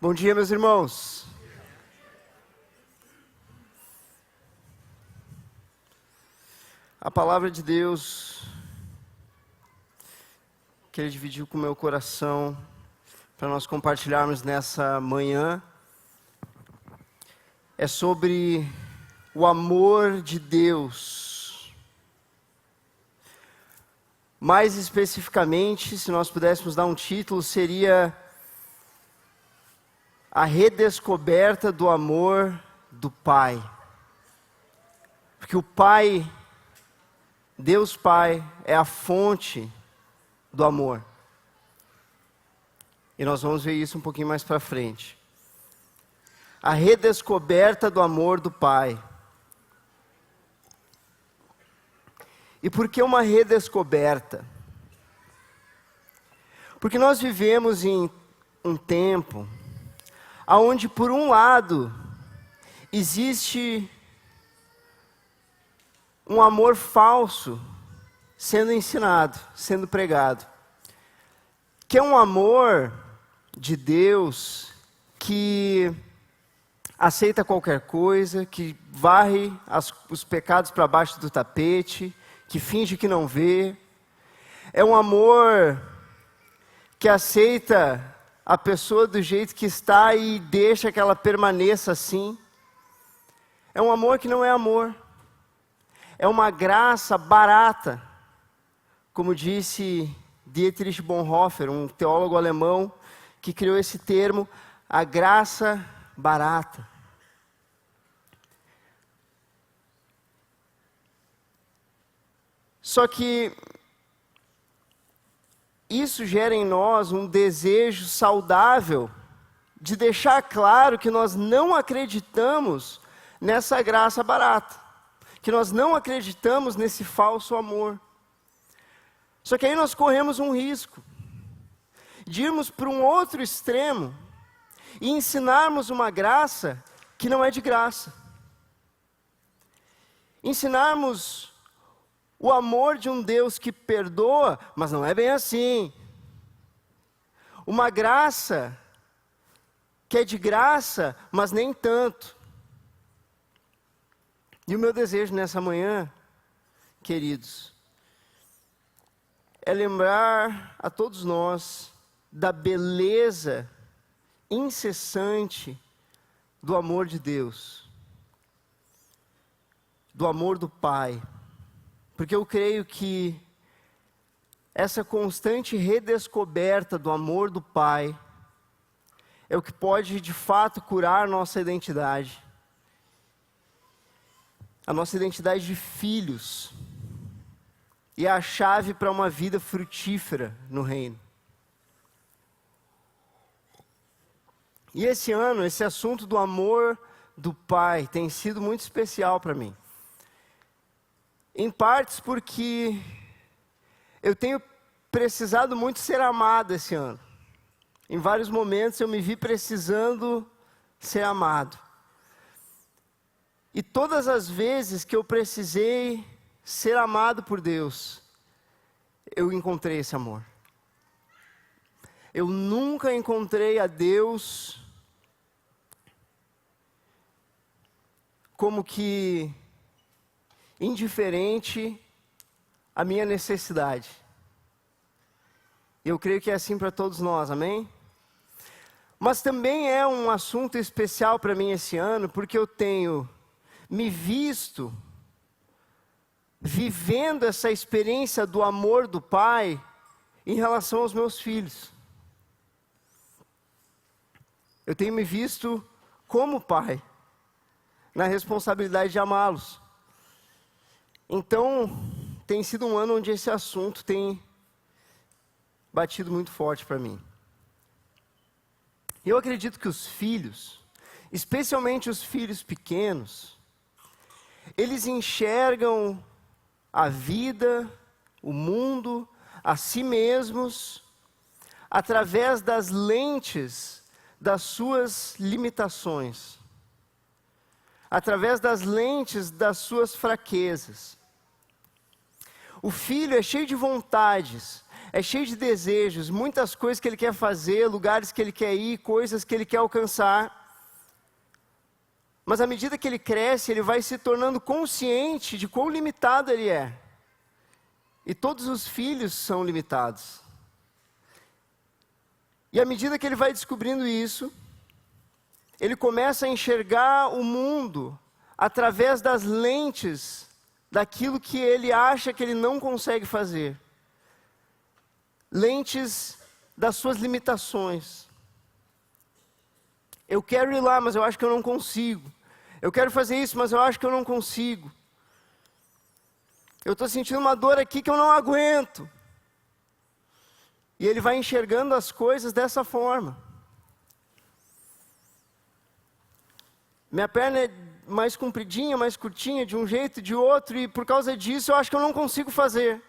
Bom dia, meus irmãos. A palavra de Deus que Ele dividiu com o meu coração para nós compartilharmos nessa manhã é sobre o amor de Deus. Mais especificamente, se nós pudéssemos dar um título, seria a redescoberta do amor do Pai. Porque o Pai, Deus Pai, é a fonte do amor. E nós vamos ver isso um pouquinho mais para frente. A redescoberta do amor do Pai. E por que uma redescoberta? Porque nós vivemos em um tempo onde, por um lado, existe um amor falso sendo ensinado, sendo pregado, que é um amor de Deus que aceita qualquer coisa, que varre os pecados para baixo do tapete, que finge que não vê. É um amor que aceita a pessoa do jeito que está e deixa que ela permaneça assim. É um amor que não é amor. É uma graça barata. Como disse Dietrich Bonhoeffer, um teólogo alemão, que criou esse termo, a graça barata. Só que isso gera em nós um desejo saudável de deixar claro que nós não acreditamos nessa graça barata, que nós não acreditamos nesse falso amor. Só que aí nós corremos um risco de irmos para um outro extremo e ensinarmos uma graça que não é de graça. Ensinarmos o amor de um Deus que perdoa, mas não é bem assim. Uma graça que é de graça, mas nem tanto. E o meu desejo nessa manhã, queridos, é lembrar a todos nós da beleza incessante do amor de Deus, do amor do Pai. Porque eu creio que essa constante redescoberta do amor do Pai é o que pode de fato curar nossa identidade. A nossa identidade de filhos. E é a chave para uma vida frutífera no reino. E esse ano, esse assunto do amor do Pai tem sido muito especial para mim. Em partes porque eu tenho precisado muito ser amado esse ano. Em vários momentos eu me vi precisando ser amado. E todas as vezes que eu precisei ser amado por Deus, eu encontrei esse amor. Eu nunca encontrei a Deus como que indiferente à minha necessidade. Eu creio que é assim para todos nós, amém? Mas também é um assunto especial para mim esse ano, porque eu tenho me visto vivendo essa experiência do amor do Pai em relação aos meus filhos. Eu tenho me visto como pai, na responsabilidade de amá-los. Então, tem sido um ano onde esse assunto tem batido muito forte para mim. Eu acredito que os filhos, especialmente os filhos pequenos, eles enxergam a vida, o mundo, a si mesmos, através das lentes das suas limitações, através das lentes das suas fraquezas. O filho é cheio de vontades, é cheio de desejos, muitas coisas que ele quer fazer, lugares que ele quer ir, coisas que ele quer alcançar. Mas à medida que ele cresce, ele vai se tornando consciente de quão limitado ele é. E todos os filhos são limitados. E à medida que ele vai descobrindo isso, ele começa a enxergar o mundo através das lentes daquilo que ele acha que ele não consegue fazer. Lentes das suas limitações. Eu quero ir lá, mas eu acho que eu não consigo. Eu quero fazer isso, mas eu acho que eu não consigo. Eu estou sentindo uma dor aqui que eu não aguento. E ele vai enxergando as coisas dessa forma. Minha perna é mais compridinha, mais curtinha, de um jeito, de outro, e por causa disso eu acho que eu não consigo fazer.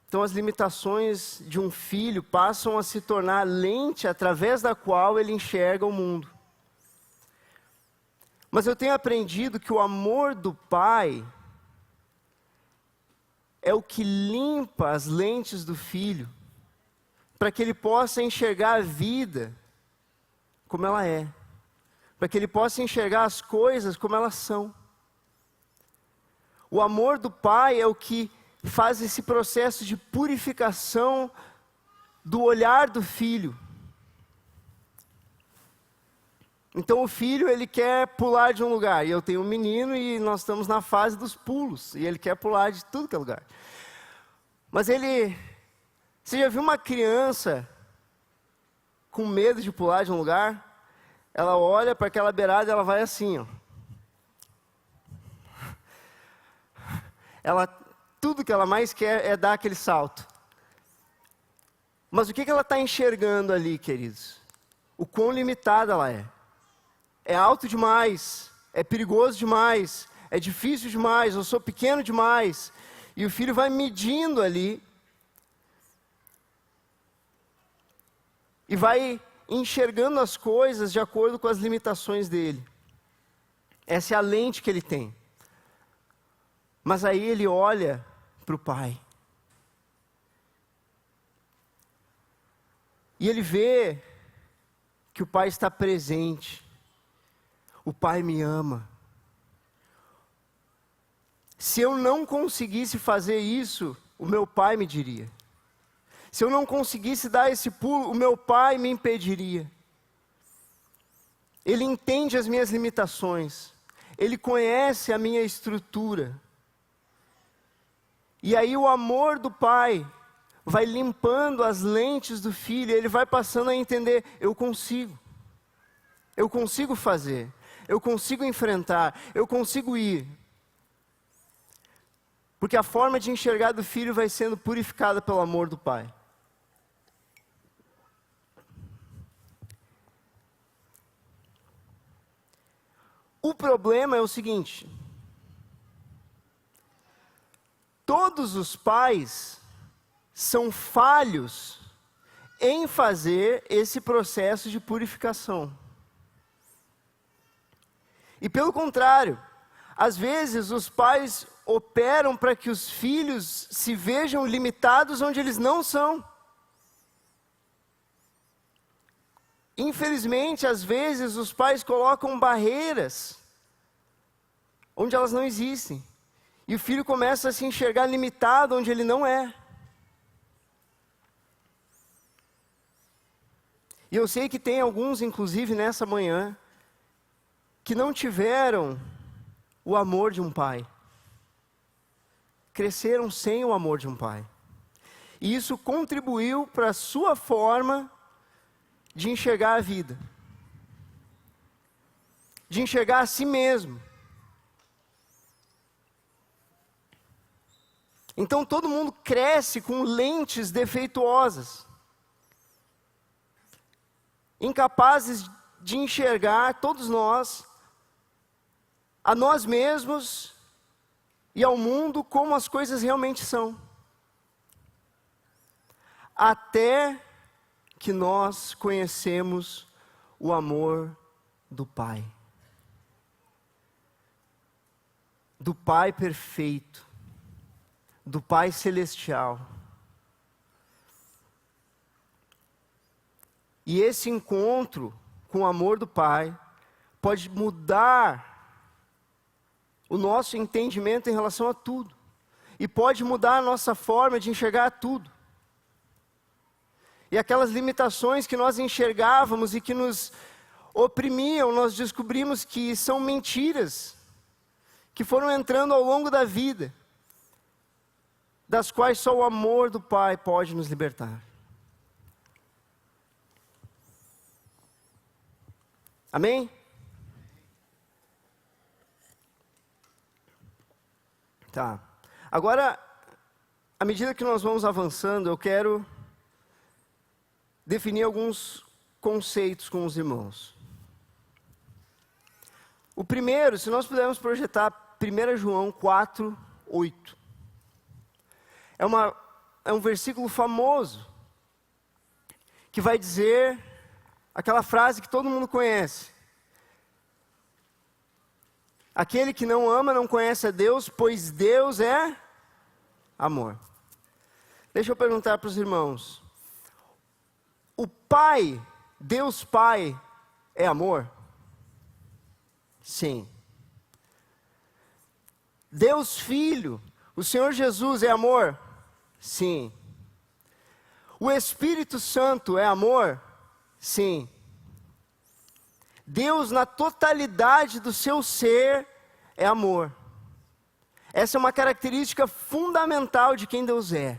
Então as limitações de um filho passam a se tornar a lente através da qual ele enxerga o mundo. Mas eu tenho aprendido que o amor do pai é o que limpa as lentes do filho, para que ele possa enxergar a vida como ela é, para que ele possa enxergar as coisas como elas são. O amor do pai é o que faz esse processo de purificação do olhar do filho. Então o filho, ele quer pular de um lugar, e eu tenho um menino e nós estamos na fase dos pulos, e ele quer pular de tudo que é lugar. Mas você já viu uma criança com medo de pular de um lugar? Ela olha para aquela beirada e ela vai assim, ó. Tudo que ela mais quer é dar aquele salto. Mas o que ela está enxergando ali, queridos? O quão limitada ela é. É alto demais, é perigoso demais, é difícil demais, eu sou pequeno demais. E o filho vai medindo ali. E vai enxergando as coisas de acordo com as limitações dele. Essa é a lente que ele tem. Mas aí ele olha para o pai. E ele vê que o pai está presente. O pai me ama. Se eu não conseguisse fazer isso, o meu pai me diria. Se eu não conseguisse dar esse pulo, o meu pai me impediria. Ele entende as minhas limitações. Ele conhece a minha estrutura. E aí o amor do pai vai limpando as lentes do filho. Ele vai passando a entender, eu consigo fazer. Eu consigo enfrentar, eu consigo ir. Porque a forma de enxergar do filho vai sendo purificada pelo amor do pai. O problema é o seguinte: todos os pais são falhos em fazer esse processo de purificação. E pelo contrário, às vezes os pais operam para que os filhos se vejam limitados onde eles não são. Infelizmente, às vezes os pais colocam barreiras onde elas não existem. E o filho começa a se enxergar limitado onde ele não é. E eu sei que tem alguns, inclusive nessa manhã, que não tiveram o amor de um pai. Cresceram sem o amor de um pai. E isso contribuiu para a sua forma de enxergar a vida. De enxergar a si mesmo. Então todo mundo cresce com lentes defeituosas. Incapazes de enxergar, todos nós, a nós mesmos e ao mundo como as coisas realmente são. Até que nós conhecemos o amor do Pai. do Pai perfeito, do Pai celestial. E esse encontro com o amor do Pai pode mudar o nosso entendimento em relação a tudo. E pode mudar a nossa forma de enxergar tudo. E aquelas limitações que nós enxergávamos e que nos oprimiam, nós descobrimos que são mentiras, que foram entrando ao longo da vida, das quais só o amor do Pai pode nos libertar. Amém? Tá. Agora, à medida que nós vamos avançando, eu quero definir alguns conceitos com os irmãos. O primeiro, se nós pudermos projetar 1 João 4, 8. É um versículo famoso, que vai dizer aquela frase que todo mundo conhece. Aquele que não ama não conhece a Deus, pois Deus é amor. Deixa eu perguntar para os irmãos. O Pai, Deus Pai, é amor? Sim. Deus Filho, o Senhor Jesus é amor? Sim. O Espírito Santo é amor? Sim. Deus, na totalidade do seu ser, é amor. Essa é uma característica fundamental de quem Deus é.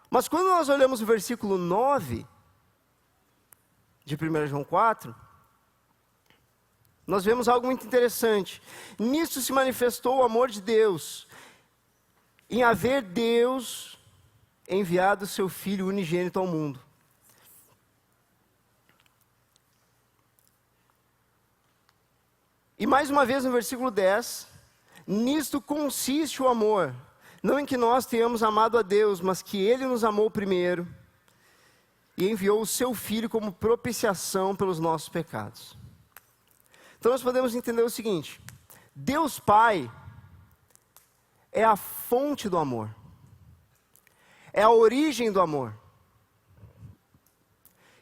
Mas quando nós olhamos o versículo 9, de 1 João 4, nós vemos algo muito interessante. Nisso se manifestou o amor de Deus, em haver Deus enviado o seu Filho unigênito ao mundo. E mais uma vez no versículo 10, nisto consiste o amor, não em que nós tenhamos amado a Deus, mas que Ele nos amou primeiro e enviou o seu Filho como propiciação pelos nossos pecados. Então nós podemos entender o seguinte: Deus Pai é a fonte do amor, é a origem do amor.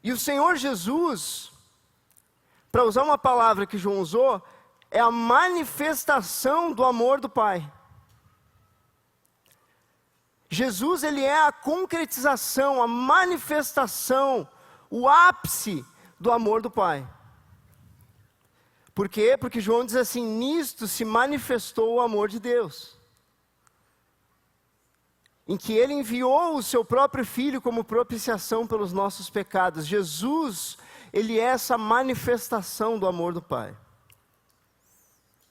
E o Senhor Jesus, para usar uma palavra que João usou, é a manifestação do amor do Pai. Jesus, ele é a concretização, a manifestação, o ápice do amor do Pai. Por quê? Porque João diz assim: nisto se manifestou o amor de Deus, em que Ele enviou o seu próprio Filho como propiciação pelos nossos pecados. Jesus, Ele é essa manifestação do amor do Pai.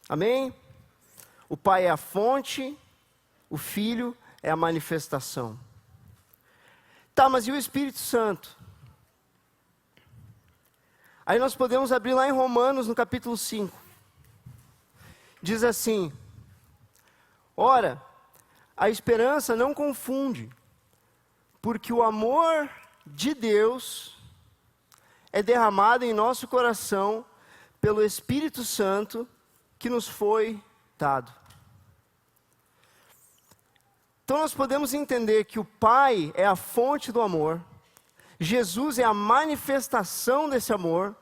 Amém? O Pai é a fonte, o Filho é a manifestação. Tá, mas e o Espírito Santo? Aí nós podemos abrir lá em Romanos, no capítulo 5. Diz assim: ora, a esperança não confunde, porque o amor de Deus é derramado em nosso coração pelo Espírito Santo que nos foi dado. Então nós podemos entender que o Pai é a fonte do amor, Jesus é a manifestação desse amor,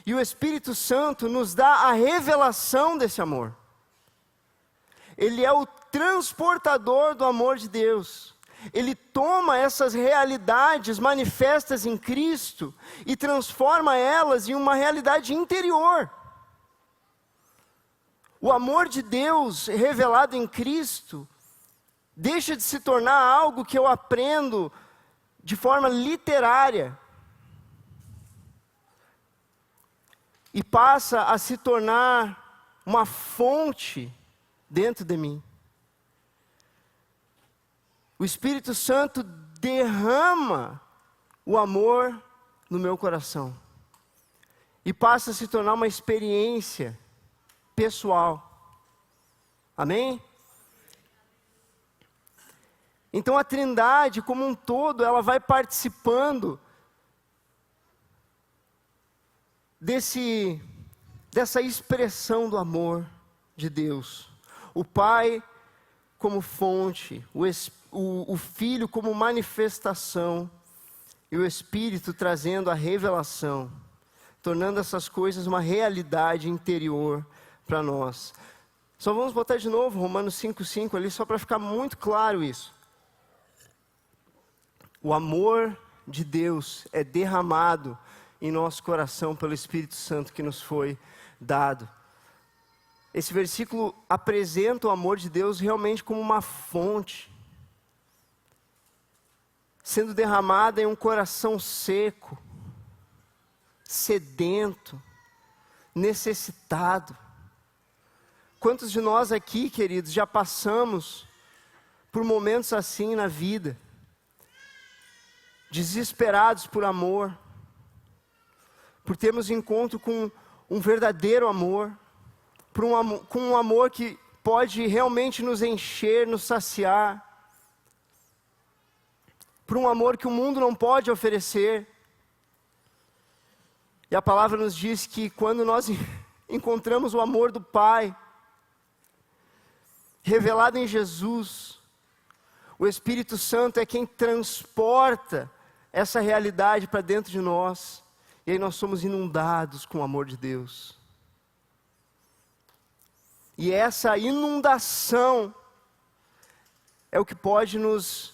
e o Espírito Santo nos dá a revelação desse amor. Ele é o transportador do amor de Deus. Ele toma essas realidades manifestas em Cristo e transforma elas em uma realidade interior. O amor de Deus revelado em Cristo deixa de se tornar algo que eu aprendo de forma literária e passa a se tornar uma fonte dentro de mim. O Espírito Santo derrama o amor no meu coração e passa a se tornar uma experiência pessoal. Amém? Então a Trindade como um todo, ela vai participando dessa expressão do amor de Deus. O Pai como fonte, o Filho como manifestação e o Espírito trazendo a revelação, tornando essas coisas uma realidade interior para nós. Só vamos botar de novo Romanos 5,5 ali, só para ficar muito claro isso. O amor de Deus é derramado em nosso coração pelo Espírito Santo que nos foi dado. Esse versículo apresenta o amor de Deus realmente como uma fonte, sendo derramada em um coração seco, sedento, necessitado. Quantos de nós aqui, queridos, já passamos por momentos assim na vida, desesperados por amor, por termos encontro com um verdadeiro amor, com um amor que pode realmente nos encher, nos saciar, por um amor que o mundo não pode oferecer. E a palavra nos diz que quando nós encontramos o amor do Pai, revelado em Jesus, o Espírito Santo é quem transporta essa realidade para dentro de nós, e aí nós somos inundados com o amor de Deus. E essa inundação é o que pode nos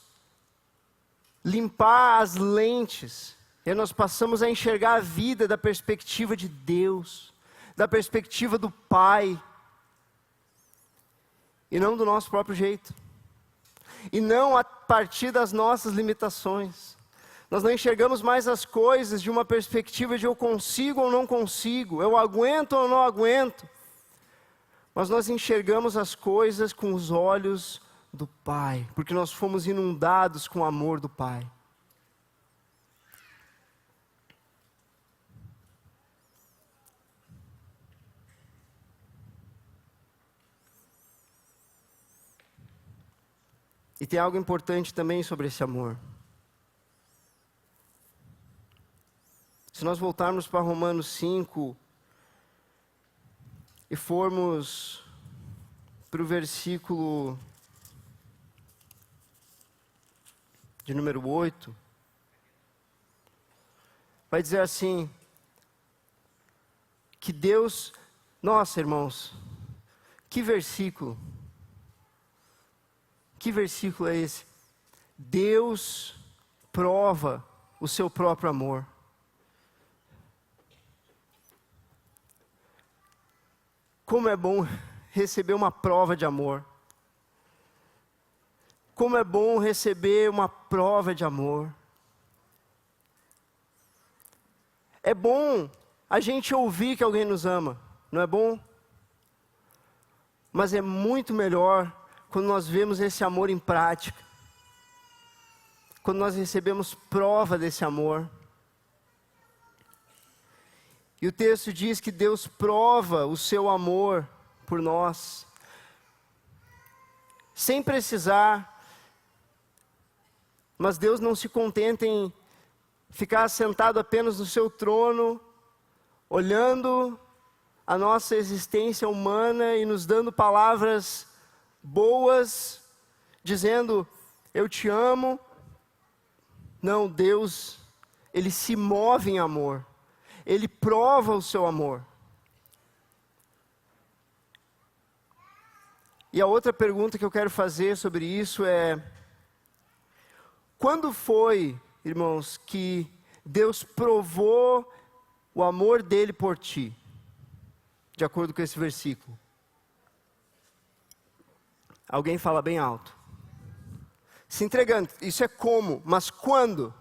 limpar as lentes, e aí nós passamos a enxergar a vida da perspectiva de Deus, da perspectiva do Pai, e não do nosso próprio jeito, e não a partir das nossas limitações. Nós não enxergamos mais as coisas de uma perspectiva de eu consigo ou não consigo, eu aguento ou não aguento, mas nós enxergamos as coisas com os olhos do Pai, porque nós fomos inundados com o amor do Pai. E tem algo importante também sobre esse amor. Se nós voltarmos para Romanos 5 e formos para o versículo de número 8, vai dizer assim, que Deus, nossa irmãos, que versículo é esse? Deus prova o seu próprio amor. Como é bom receber uma prova de amor. Como é bom receber uma prova de amor. É bom a gente ouvir que alguém nos ama, não é bom? Mas é muito melhor quando nós vemos esse amor em prática. Quando nós recebemos prova desse amor. E o texto diz que Deus prova o seu amor por nós, sem precisar, mas Deus não se contenta em ficar sentado apenas no seu trono, olhando a nossa existência humana e nos dando palavras boas, dizendo, eu te amo. Não, Deus, Ele se move em amor. Ele prova o seu amor. E a outra pergunta que eu quero fazer sobre isso é, quando foi, irmãos, que Deus provou o amor dele por ti? De acordo com esse versículo. Alguém fala bem alto. Se entregando, isso é como, mas quando?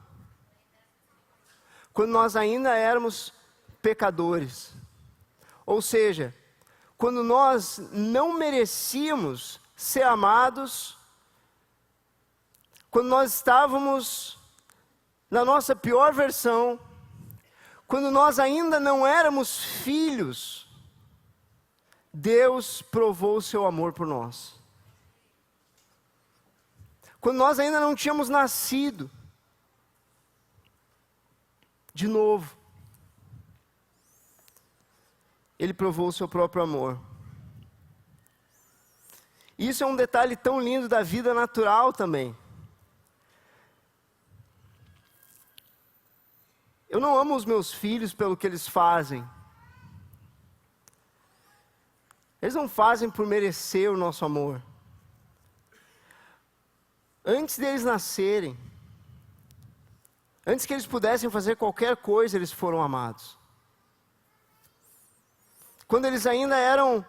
Quando nós ainda éramos pecadores. Ou seja, quando nós não merecíamos ser amados, quando nós estávamos na nossa pior versão, quando nós ainda não éramos filhos, Deus provou o seu amor por nós. Quando nós ainda não tínhamos nascido de novo, Ele provou o seu próprio amor. Isso é um detalhe tão lindo da vida natural também. Eu não amo os meus filhos pelo que eles fazem. Eles não fazem por merecer o nosso amor. Antes deles nascerem, antes que eles pudessem fazer qualquer coisa, eles foram amados. Quando eles ainda eram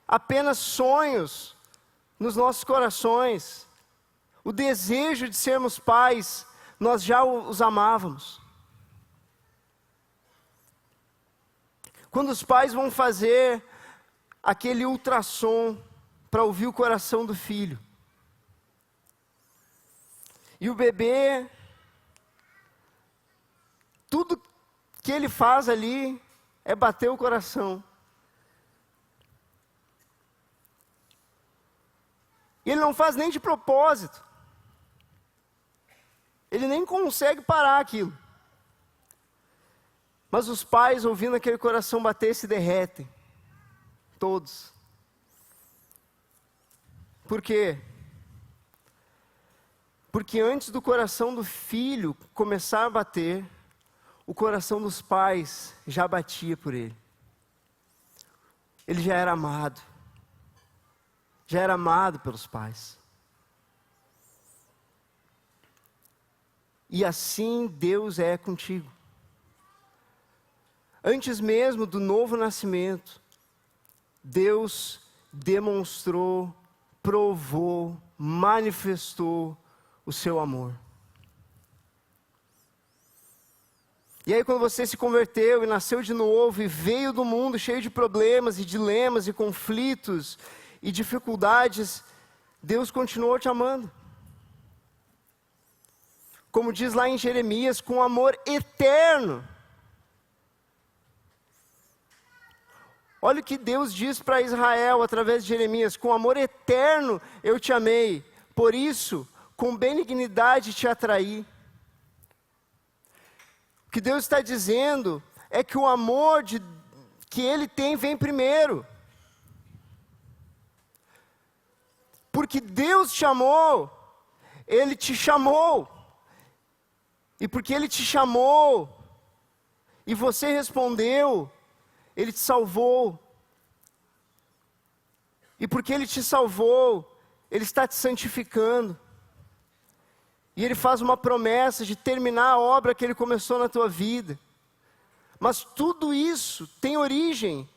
apenas sonhos nos nossos corações, o desejo de sermos pais, nós já os amávamos. Quando os pais vão fazer aquele ultrassom para ouvir o coração do filho, e o bebê, tudo que ele faz ali é bater o coração. E ele não faz nem de propósito. Ele nem consegue parar aquilo. Mas os pais, ouvindo aquele coração bater, se derretem. Todos. Por quê? Porque antes do coração do filho começar a bater, o coração dos pais já batia por ele. Ele já era amado. Já era amado pelos pais. E assim Deus é contigo. Antes mesmo do novo nascimento, Deus demonstrou, provou, manifestou o seu amor. E aí quando você se converteu e nasceu de novo e veio do mundo cheio de problemas e dilemas e conflitos e dificuldades, Deus continuou te amando. Como diz lá em Jeremias, com amor eterno. Olha o que Deus diz para Israel através de Jeremias: com amor eterno eu te amei, por isso com benignidade te atraí. O que Deus está dizendo é que o amor que Ele tem vem primeiro. Porque Deus te amou, Ele te chamou. E porque Ele te chamou, e você respondeu, Ele te salvou. E porque Ele te salvou, Ele está te santificando. E Ele faz uma promessa de terminar a obra que Ele começou na tua vida. Mas tudo isso tem origem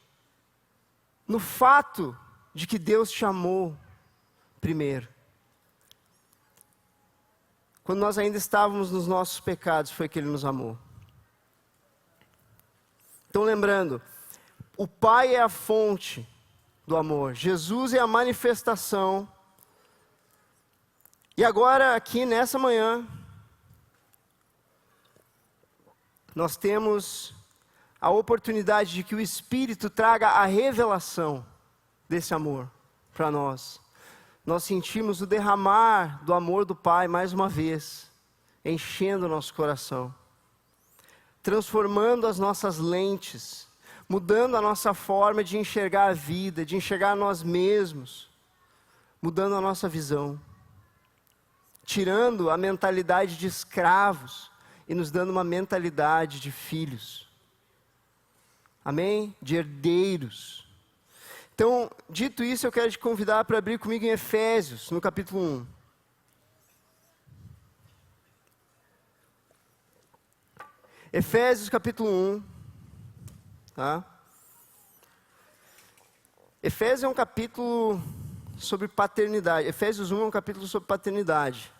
no fato de que Deus te amou primeiro. Quando nós ainda estávamos nos nossos pecados, foi que Ele nos amou. Então lembrando, o Pai é a fonte do amor, Jesus é a manifestação. E agora, aqui nessa manhã, nós temos a oportunidade de que o Espírito traga a revelação desse amor para nós. Nós sentimos o derramar do amor do Pai mais uma vez, enchendo o nosso coração, transformando as nossas lentes, mudando a nossa forma de enxergar a vida, de enxergar nós mesmos, mudando a nossa visão, tirando a mentalidade de escravos e nos dando uma mentalidade de filhos. Amém? De herdeiros. Então, dito isso, eu quero te convidar para abrir comigo em Efésios, no capítulo 1. Efésios capítulo 1. Tá? Efésios é um capítulo sobre paternidade. Efésios 1 é um capítulo sobre paternidade.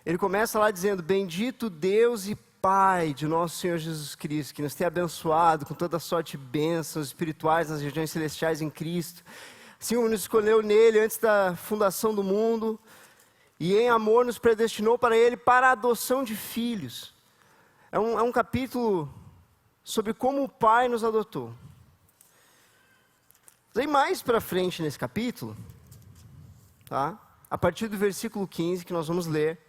Ele começa lá dizendo: bendito Deus e Pai de nosso Senhor Jesus Cristo, que nos tem abençoado com toda sorte de bênçãos espirituais nas regiões celestiais em Cristo. Assim como nos escolheu nele antes da fundação do mundo, e em amor nos predestinou para Ele para a adoção de filhos. É um capítulo sobre como o Pai nos adotou. Aí mais para frente nesse capítulo, tá? A partir do versículo 15 que nós vamos ler,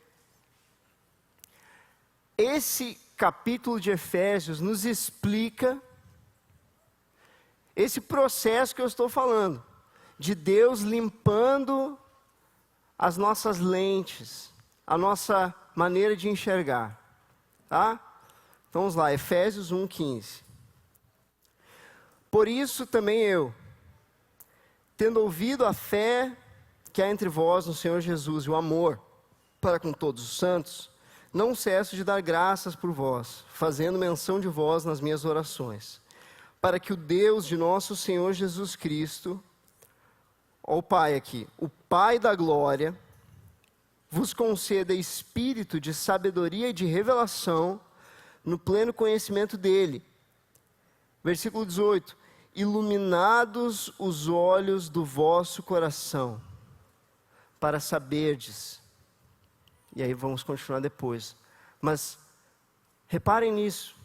esse capítulo de Efésios nos explica esse processo que eu estou falando, de Deus limpando as nossas lentes, a nossa maneira de enxergar. Tá? Então vamos lá, Efésios 1:15. Por isso também eu, tendo ouvido a fé que há entre vós no Senhor Jesus e o amor para com todos os santos, não cesso de dar graças por vós, fazendo menção de vós nas minhas orações, para que o Deus de nosso Senhor Jesus Cristo, ó o Pai aqui, o Pai da glória, vos conceda espírito de sabedoria e de revelação no pleno conhecimento dele. Versículo 18. Iluminados os olhos do vosso coração, para saberdes. E aí vamos continuar depois. Mas reparem nisso.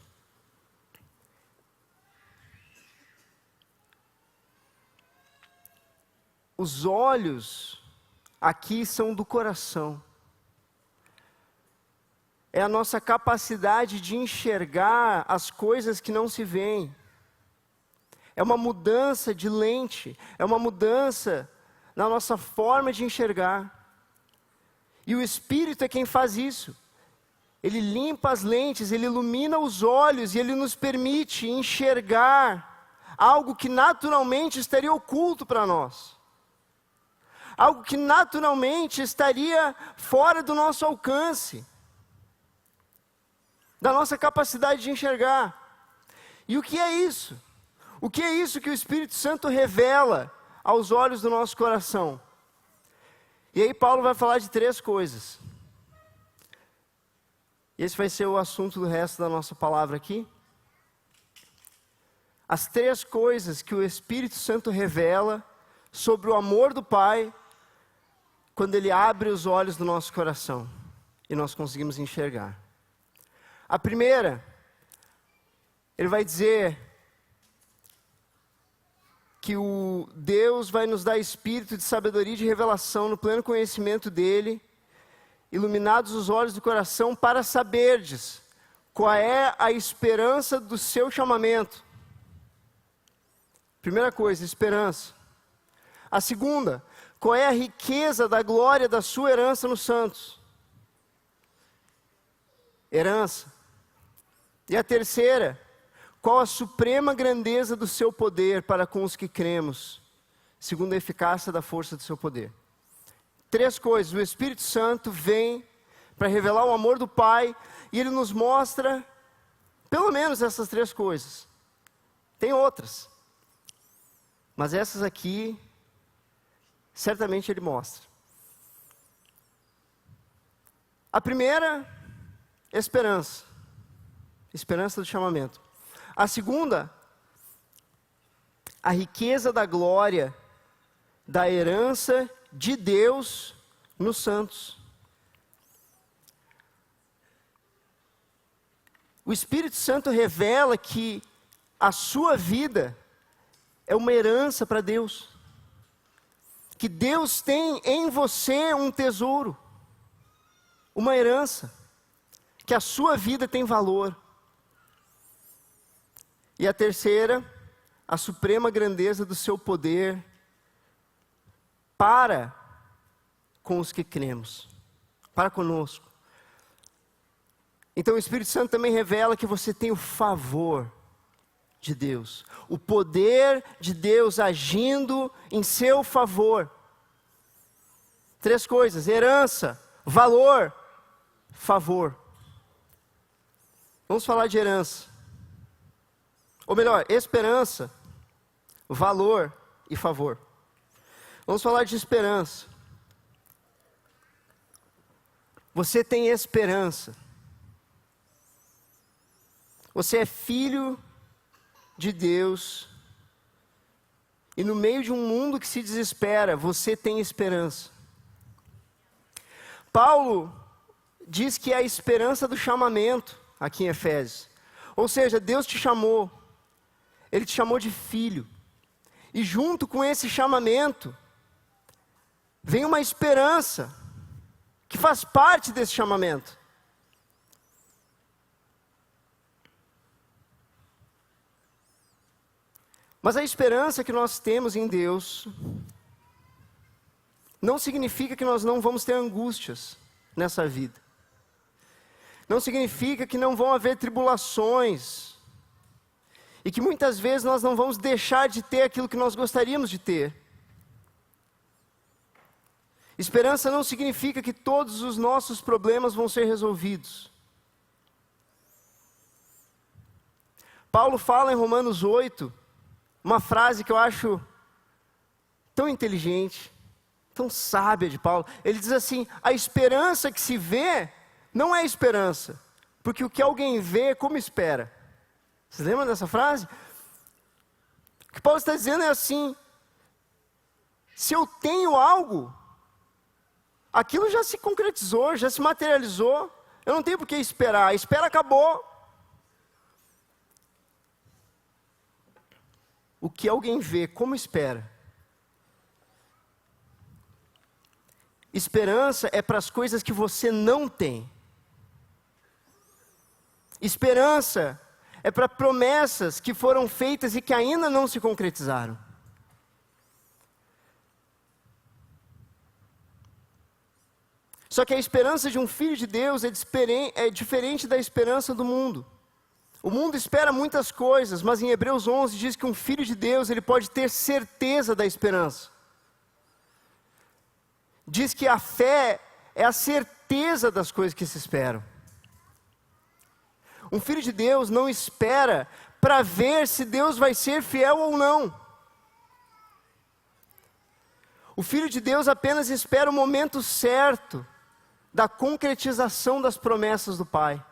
Os olhos aqui são do coração. É a nossa capacidade de enxergar as coisas que não se veem. É uma mudança de lente, é uma mudança na nossa forma de enxergar. E o Espírito é quem faz isso. Ele limpa as lentes, ele ilumina os olhos e ele nos permite enxergar algo que naturalmente estaria oculto para nós. Algo que naturalmente estaria fora do nosso alcance, da nossa capacidade de enxergar. E o que é isso? O que é isso que o Espírito Santo revela aos olhos do nosso coração? E aí Paulo vai falar de 3 coisas. Esse vai ser o assunto do resto da nossa palavra aqui. As 3 coisas que o Espírito Santo revela sobre o amor do Pai, quando Ele abre os olhos do nosso coração e nós conseguimos enxergar. A primeira, Ele vai dizer que o Deus vai nos dar espírito de sabedoria e de revelação no pleno conhecimento dEle, iluminados os olhos do coração, para saberdes qual é a esperança do seu chamamento. Primeira coisa, esperança. A segunda, qual é a riqueza da glória da sua herança nos santos? Herança. E a terceira, qual a suprema grandeza do seu poder para com os que cremos, segundo a eficácia da força do seu poder? 3 coisas. O Espírito Santo vem para revelar o amor do Pai, e Ele nos mostra pelo menos essas 3 coisas. Tem outras, mas essas aqui, certamente Ele mostra. A primeira, esperança. Esperança do chamamento. A segunda, a riqueza da glória, da herança de Deus nos santos. O Espírito Santo revela que a sua vida é uma herança para Deus. Que Deus tem em você um tesouro, uma herança, que a sua vida tem valor. E a terceira, a suprema grandeza do seu poder para com os que cremos, para conosco. Então o Espírito Santo também revela que você tem o favor de Deus, o poder de Deus agindo em seu favor. 3 coisas: herança, valor, favor. Vamos falar de herança. Ou melhor, esperança, valor e favor. Vamos falar de esperança. Você tem esperança. Você é filho de Deus. E no meio de um mundo que se desespera, você tem esperança. Paulo diz que é a esperança do chamamento, aqui em Efésios. Ou seja, Deus te chamou. Ele te chamou de filho. E junto com esse chamamento, vem uma esperança, que faz parte desse chamamento. Mas a esperança que nós temos em Deus não significa que nós não vamos ter angústias nessa vida. Não significa que não vão haver tribulações. E que muitas vezes nós não vamos deixar de ter aquilo que nós gostaríamos de ter. Esperança não significa que todos os nossos problemas vão ser resolvidos. Paulo fala em Romanos 8, uma frase que eu acho tão inteligente, tão sábia de Paulo. Ele diz assim: a esperança que se vê não é esperança, porque o que alguém vê, como espera? Vocês lembram dessa frase? O que Paulo está dizendo é assim: se eu tenho algo, aquilo já se concretizou, já se materializou, eu não tenho por que esperar, a espera acabou. O que alguém vê, como espera? Esperança é para as coisas que você não tem. Esperança é para promessas que foram feitas e que ainda não se concretizaram. Só que a esperança de um filho de Deus é diferente da esperança do mundo. O mundo espera muitas coisas, mas em Hebreus 11 diz que um filho de Deus, ele pode ter certeza da esperança. Diz que a fé é a certeza das coisas que se esperam. Um filho de Deus não espera para ver se Deus vai ser fiel ou não. O filho de Deus apenas espera o momento certo da concretização das promessas do Pai.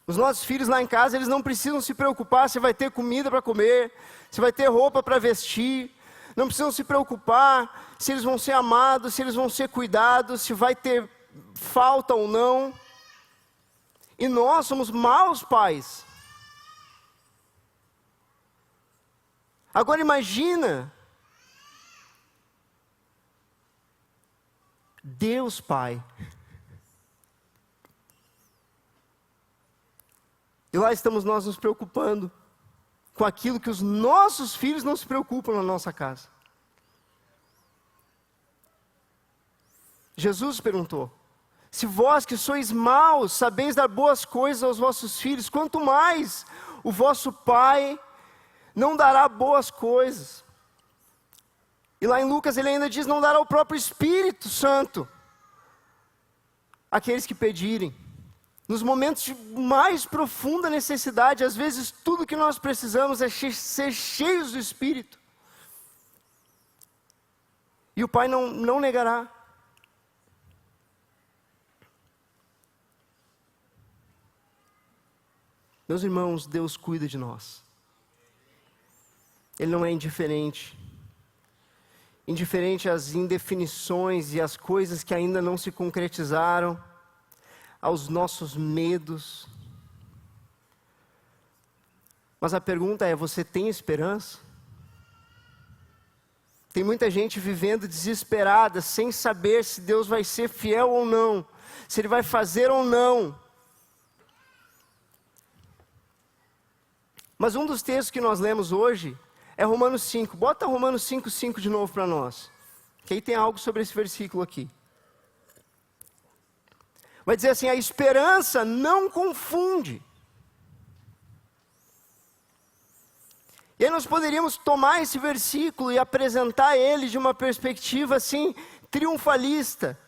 Os nossos filhos lá em casa, eles não precisam se preocupar se vai ter comida para comer, se vai ter roupa para vestir. Não precisam se preocupar se eles vão ser amados, se eles vão ser cuidados, se vai ter falta ou não. E nós somos maus pais. Agora imagina Deus Pai. E lá estamos nós nos preocupando com aquilo que os nossos filhos não se preocupam na nossa casa. Jesus perguntou: se vós que sois maus, sabeis dar boas coisas aos vossos filhos, quanto mais o vosso Pai não dará boas coisas. E lá em Lucas ele ainda diz: não dará o próprio Espírito Santo àqueles que pedirem. Nos momentos de mais profunda necessidade, às vezes tudo que nós precisamos é ser cheios do Espírito. E o Pai não negará. Meus irmãos, Deus cuida de nós. Ele não é indiferente. Indiferente às indefinições e às coisas que ainda não se concretizaram, aos nossos medos. Mas a pergunta é: você tem esperança? Tem muita gente vivendo desesperada, sem saber se Deus vai ser fiel ou não, se Ele vai fazer ou não. Mas um dos textos que nós lemos hoje é Romanos 5. Bota Romanos 5:5 de novo para nós, que aí tem algo sobre esse versículo aqui. Vai dizer assim: a esperança não confunde. E aí nós poderíamos tomar esse versículo e apresentar ele de uma perspectiva assim, triunfalista.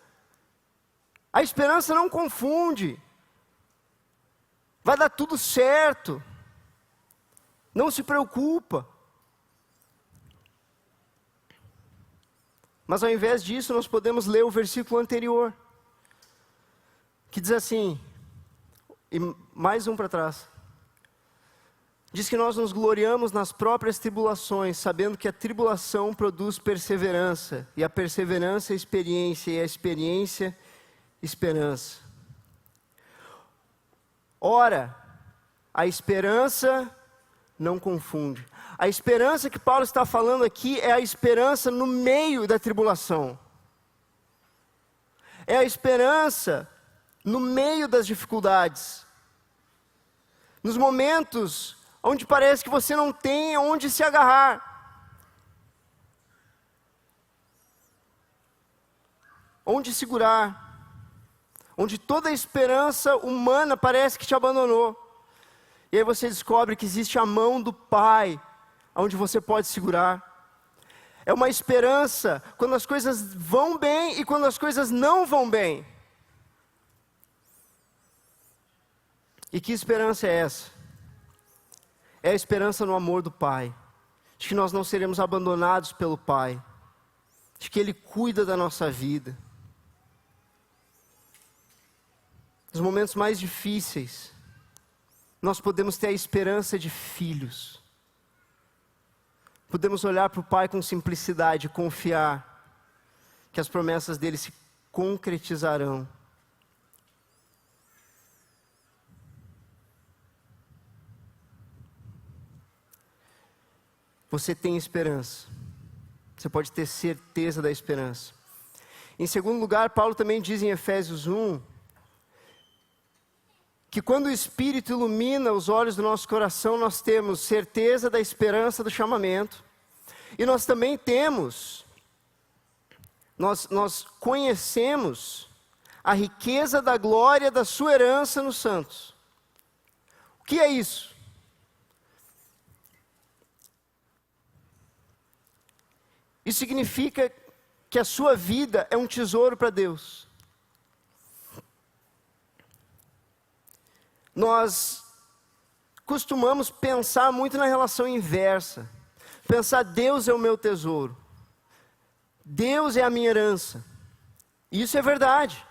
A esperança não confunde. Vai dar tudo certo. Não se preocupa. Mas ao invés disso, nós podemos ler o versículo anterior, que diz assim, e mais um para trás. Diz que nós nos gloriamos nas próprias tribulações, sabendo que a tribulação produz perseverança, e a perseverança, experiência, e a experiência, esperança. Ora, a esperança não confunde. A esperança que Paulo está falando aqui é a esperança no meio da tribulação. É a esperança no meio das dificuldades. Nos momentos onde parece que você não tem onde se agarrar. onde segurar, onde toda a esperança humana parece que te abandonou. E aí você descobre que existe a mão do Pai, onde você pode segurar. É uma esperança quando as coisas vão bem e quando as coisas não vão bem. E que esperança é essa? É a esperança no amor do Pai, de que nós não seremos abandonados pelo Pai, de que Ele cuida da nossa vida. Nos momentos mais difíceis, nós podemos ter a esperança de filhos. Podemos olhar para o Pai com simplicidade e confiar que as promessas dele se concretizarão. Você tem esperança. Você pode ter certeza da esperança. Em segundo lugar, Paulo também diz em Efésios 1, que quando o Espírito ilumina os olhos do nosso coração, nós temos certeza da esperança do chamamento. E nós também temos, nós conhecemos a riqueza da glória da sua herança nos santos. O que é isso? Isso significa que a sua vida é um tesouro para Deus. Nós costumamos pensar muito na relação inversa. Pensar, Deus é o meu tesouro. Deus é a minha herança. Isso é verdade.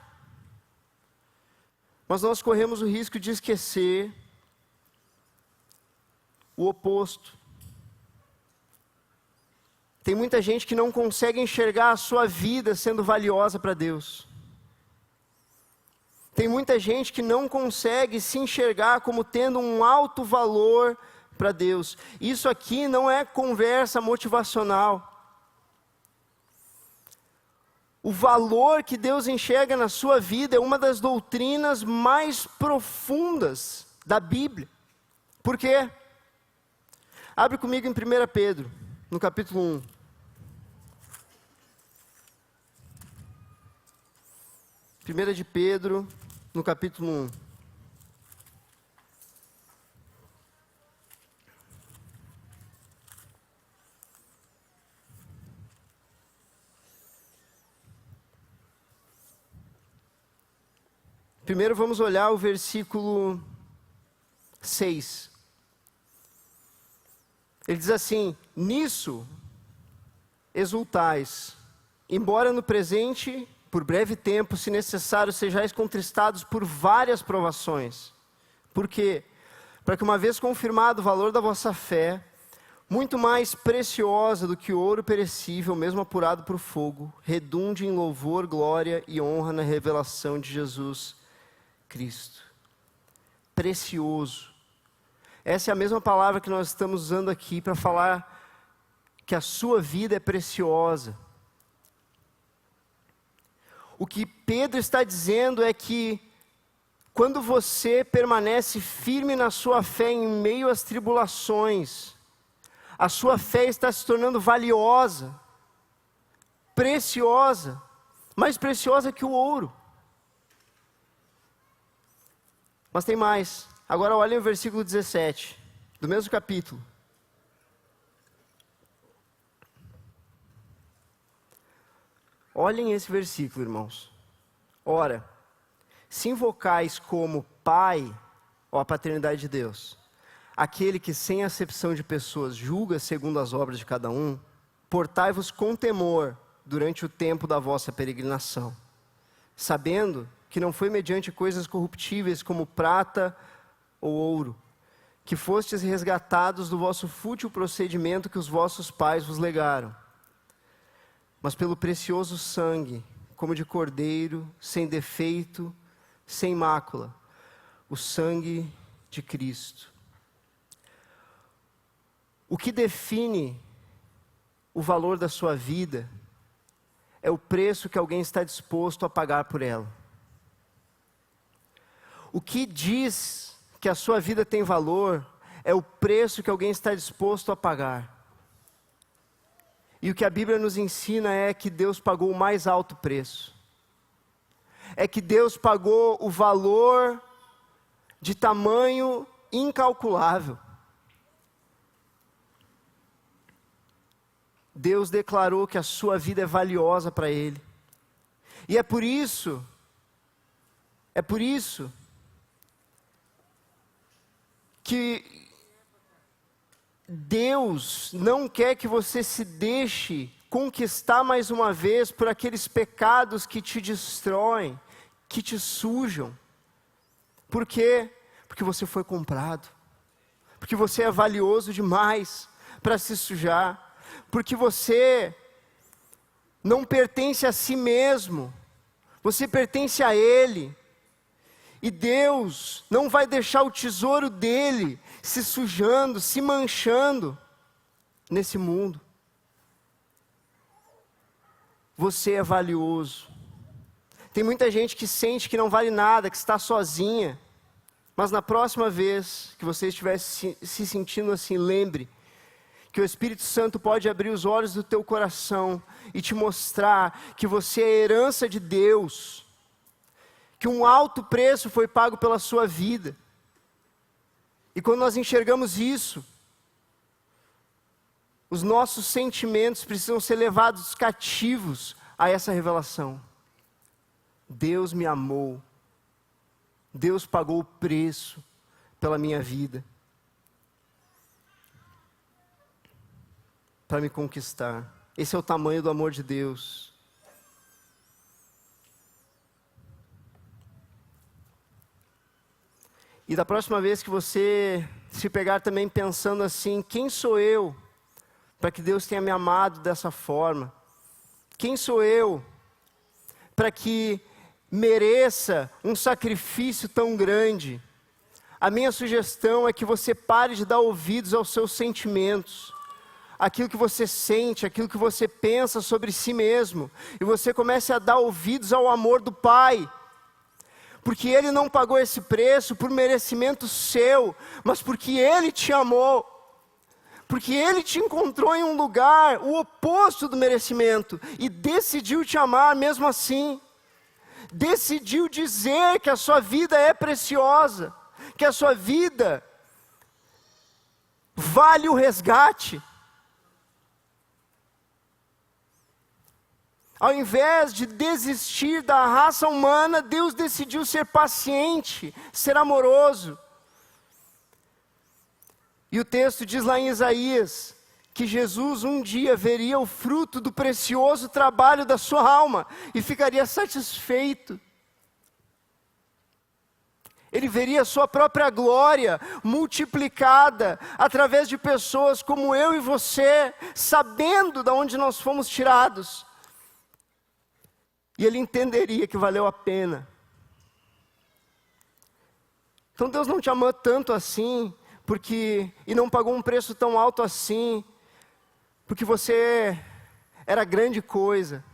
Mas nós corremos o risco de esquecer o oposto. Tem muita gente que não consegue enxergar a sua vida sendo valiosa para Deus. Tem muita gente que não consegue se enxergar como tendo um alto valor para Deus. Isso aqui não é conversa motivacional. O valor que Deus enxerga na sua vida é uma das doutrinas mais profundas da Bíblia. Por quê? Abre comigo em 1 Pedro, no capítulo 1. 1 de Pedro, no capítulo 1. Primeiro vamos olhar o versículo 6. Ele diz assim: nisso exultais, embora no presente, por breve tempo, se necessário, sejais contristados por várias provações. Por quê? Para que uma vez confirmado o valor da vossa fé, muito mais preciosa do que o ouro perecível, mesmo apurado por fogo, redunde em louvor, glória e honra na revelação de Jesus Cristo. Precioso. Essa é a mesma palavra que nós estamos usando aqui para falar que a sua vida é preciosa. O que Pedro está dizendo é que quando você permanece firme na sua fé em meio às tribulações, a sua fé está se tornando valiosa, preciosa, mais preciosa que o ouro. Mas tem mais. Agora olhem o versículo 17, do mesmo capítulo. Olhem esse versículo, irmãos. Ora, se invocais como Pai, ó, a paternidade de Deus, aquele que sem acepção de pessoas julga segundo as obras de cada um, portai-vos com temor durante o tempo da vossa peregrinação, sabendo que não foi mediante coisas corruptíveis como prata ou ouro, que fostes resgatados do vosso fútil procedimento que os vossos pais vos legaram, mas pelo precioso sangue, como de cordeiro, sem defeito, sem mácula, o sangue de Cristo. O que define o valor da sua vida é o preço que alguém está disposto a pagar por ela. O que diz que a sua vida tem valor é o preço que alguém está disposto a pagar. E o que a Bíblia nos ensina é que Deus pagou o mais alto preço. é que Deus pagou o valor de tamanho incalculável. Deus declarou que a sua vida é valiosa para Ele. E é por isso que Deus não quer que você se deixe conquistar mais uma vez por aqueles pecados que te destroem, que te sujam. Por quê? Porque você foi comprado. Porque você é valioso demais para se sujar. Porque você não pertence a si mesmo. Você pertence a Ele. E Deus não vai deixar o tesouro dele se sujando, se manchando nesse mundo. Você é valioso. Tem muita gente que sente que não vale nada, que está sozinha. Mas na próxima vez que você estiver se sentindo assim, lembre que o Espírito Santo pode abrir os olhos do teu coração e te mostrar que você é herança de Deus. Que um alto preço foi pago pela sua vida. E quando nós enxergamos isso, os nossos sentimentos precisam ser levados cativos a essa revelação. Deus me amou. Deus pagou o preço pela minha vida. Para me conquistar. Esse é o tamanho do amor de Deus. E da próxima vez que você se pegar também pensando assim, quem sou eu para que Deus tenha me amado dessa forma? Quem sou eu para que mereça um sacrifício tão grande? A minha sugestão é que você pare de dar ouvidos aos seus sentimentos, aquilo que você sente, aquilo que você pensa sobre si mesmo, e você comece a dar ouvidos ao amor do Pai. Porque Ele não pagou esse preço por merecimento seu, mas porque Ele te amou. Porque Ele te encontrou em um lugar, o oposto do merecimento, e decidiu te amar mesmo assim. Decidiu dizer que a sua vida é preciosa, que a sua vida vale o resgate. Ao invés de desistir da raça humana, Deus decidiu ser paciente, ser amoroso. E o texto diz lá em Isaías, que Jesus um dia veria o fruto do precioso trabalho da sua alma, e ficaria satisfeito. Ele veria a sua própria glória multiplicada, através de pessoas como eu e você, sabendo de onde nós fomos tirados. E ele entenderia que valeu a pena. Então Deus não te amou tanto assim, e não pagou um preço tão alto assim, porque você era grande coisa,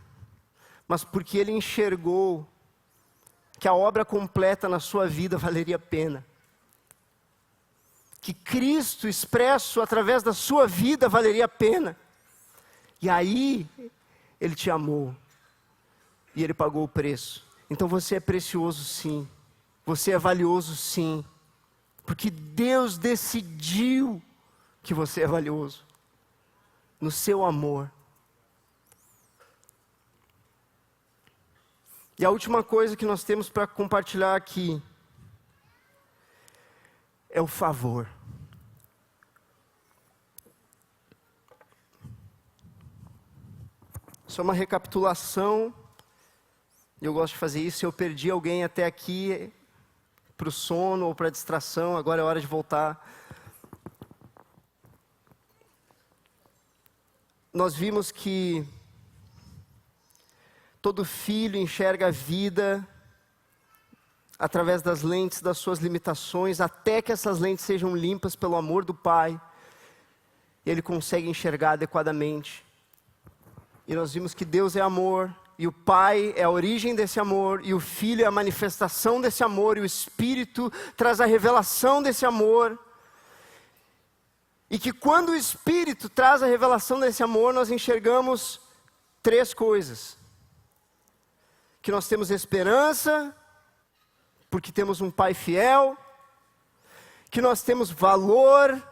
mas porque Ele enxergou que a obra completa na sua vida valeria a pena. Que Cristo expresso através da sua vida valeria a pena. E aí, Ele te amou. E Ele pagou o preço. Então você é precioso sim. Você é valioso sim. Porque Deus decidiu que você é valioso. No seu amor. E a última coisa que nós temos para compartilhar aqui é o favor. Só uma recapitulação. Eu gosto de fazer isso. Se eu perdi alguém até aqui para o sono ou para a distração, agora é hora de voltar. Nós vimos que todo filho enxerga a vida através das lentes das suas limitações, até que essas lentes sejam limpas pelo amor do Pai. Ele consegue enxergar adequadamente. E nós vimos que Deus é amor, e o Pai é a origem desse amor, e o Filho é a manifestação desse amor, e o Espírito traz a revelação desse amor. E que quando o Espírito traz a revelação desse amor, nós enxergamos três coisas. que nós temos esperança, porque temos um Pai fiel, que nós temos valor,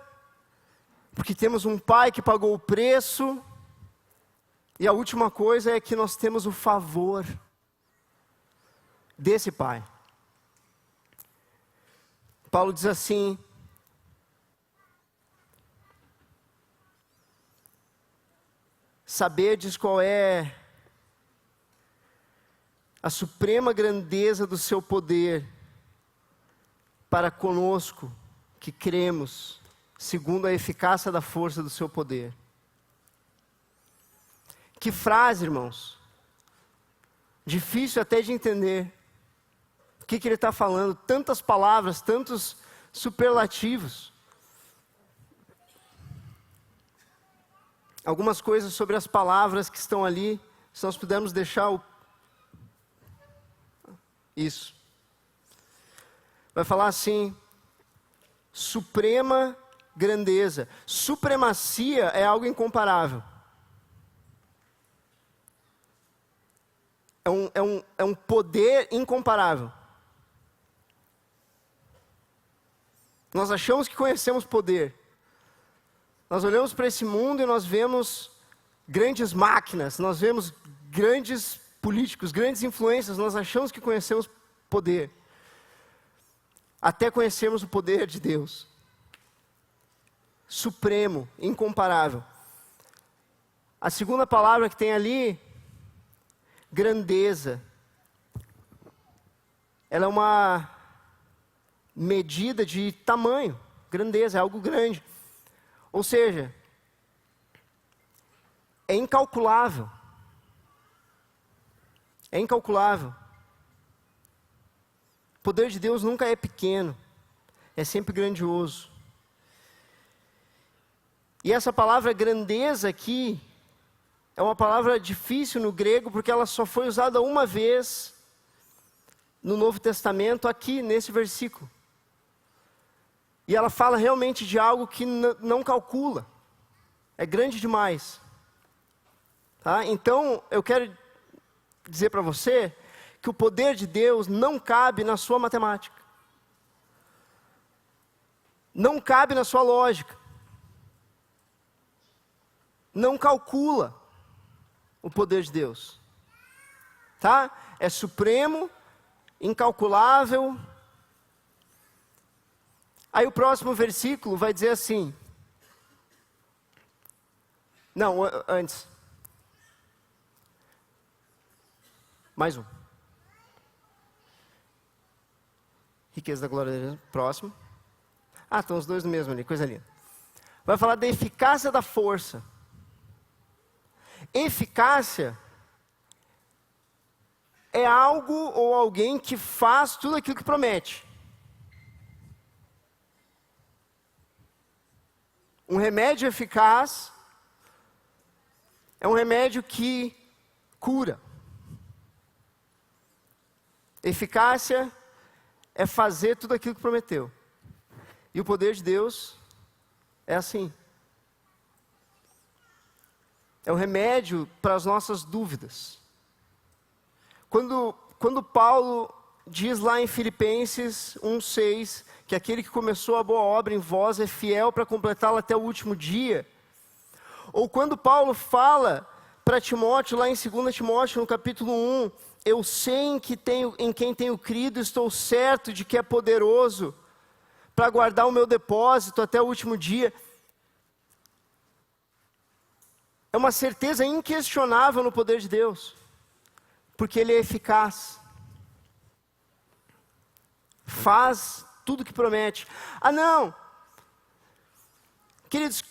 porque temos um Pai que pagou o preço, e a última coisa é que nós temos o favor desse Pai. Paulo diz assim: sabedes qual é a suprema grandeza do seu poder para conosco que cremos, segundo a eficácia da força do seu poder. Que frase, irmãos, difícil até de entender. O que ele está falando? Tantas palavras, tantos superlativos. Algumas coisas sobre as palavras que estão ali, se nós pudermos deixar isso. Vai falar assim: suprema grandeza. Supremacia é algo incomparável. É um poder incomparável. Nós achamos que conhecemos poder. Nós olhamos para esse mundo e nós vemos grandes máquinas, nós vemos grandes políticos, grandes influências, nós achamos que conhecemos poder. Até conhecermos o poder de Deus. Supremo, incomparável. A segunda palavra que tem ali, grandeza. Ela é uma medida de tamanho. Grandeza, é algo grande. Ou seja, é incalculável. É incalculável. O poder de Deus nunca é pequeno, é sempre grandioso. E essa palavra grandeza aqui é uma palavra difícil no grego, porque ela só foi usada uma vez no Novo Testamento, aqui nesse versículo. E ela fala realmente de algo que não calcula. É grande demais. Tá? Então, eu quero dizer para você que o poder de Deus não cabe na sua matemática. Não cabe na sua lógica. Não calcula o poder de Deus. Tá? É supremo, incalculável. Aí o próximo versículo vai dizer assim. Não, antes. Mais um. Riqueza da glória de Deus. Próximo. Ah, estão os dois no mesmo ali, coisa linda. Vai falar da eficácia da força. Eficácia é algo ou alguém que faz tudo aquilo que promete. Um remédio eficaz é um remédio que cura. Eficácia é fazer tudo aquilo que prometeu. E o poder de Deus é assim. É o remédio para as nossas dúvidas. Quando Paulo diz lá em Filipenses 1:6, que aquele que começou a boa obra em vós é fiel para completá-la até o último dia. Ou quando Paulo fala para Timóteo, lá em 2 Timóteo, no capítulo 1, eu sei em quem tenho crido, estou certo de que é poderoso para guardar o meu depósito até o último dia. É uma certeza inquestionável no poder de Deus, porque Ele é eficaz. Faz tudo que promete. Ah, não! Queridos,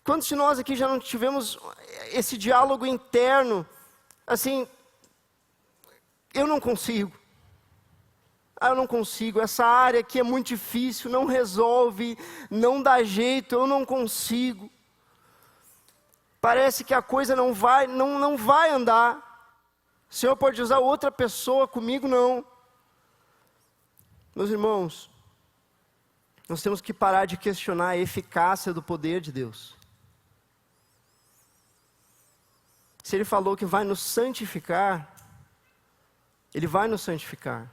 quantos de nós aqui já não tivemos esse diálogo interno, assim, eu não consigo. Eu não consigo, essa área aqui é muito difícil, não resolve, não dá jeito, eu não consigo. Parece que a coisa não vai andar. O Senhor pode usar outra pessoa, comigo não. Meus irmãos, nós temos que parar de questionar a eficácia do poder de Deus. Se Ele falou que vai nos santificar, Ele vai nos santificar.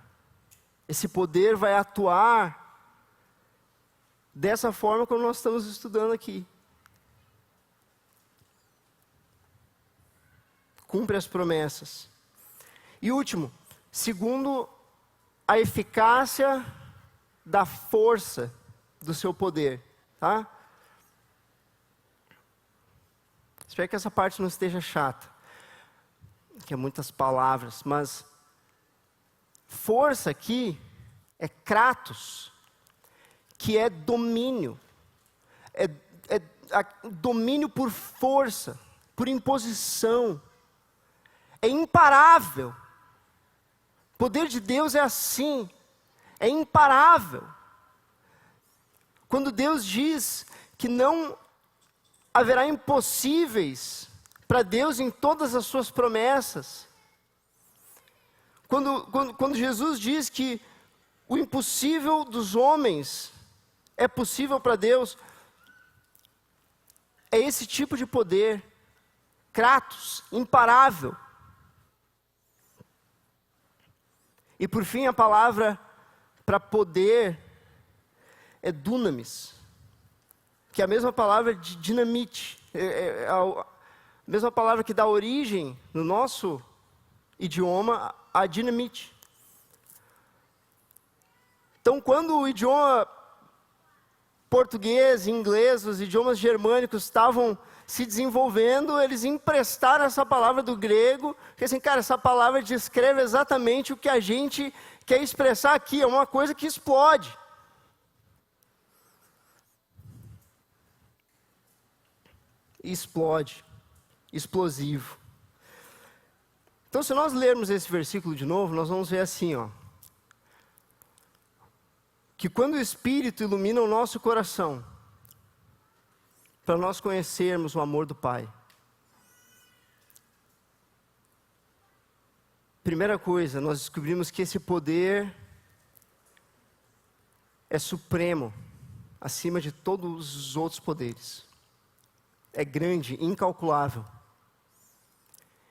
Esse poder vai atuar dessa forma como nós estamos estudando aqui. Cumpre as promessas. E último, segundo a eficácia da força do seu poder, tá? Espero que essa parte não esteja chata, que é muitas palavras, mas força aqui é kratos, que é domínio, é domínio por força, por imposição, é imparável. O poder de Deus é assim, é imparável. Quando Deus diz que não haverá impossíveis para Deus em todas as suas promessas, quando Jesus diz que o impossível dos homens é possível para Deus, é esse tipo de poder, kratos, imparável. E por fim a palavra para poder é dunamis, que é a mesma palavra de dinamite, é a mesma palavra que dá origem no nosso idioma a dinamite. Então, quando o idioma português, inglês, os idiomas germânicos estavam se desenvolvendo, eles emprestaram essa palavra do grego, porque assim, cara, essa palavra descreve exatamente o que a gente quer expressar aqui, é uma coisa que explode. Explode, explosivo. Então, se nós lermos esse versículo de novo, nós vamos ver assim, ó, que quando o Espírito ilumina o nosso coração, para nós conhecermos o amor do Pai, primeira coisa, nós descobrimos que esse poder é supremo, acima de todos os outros poderes. É grande, incalculável.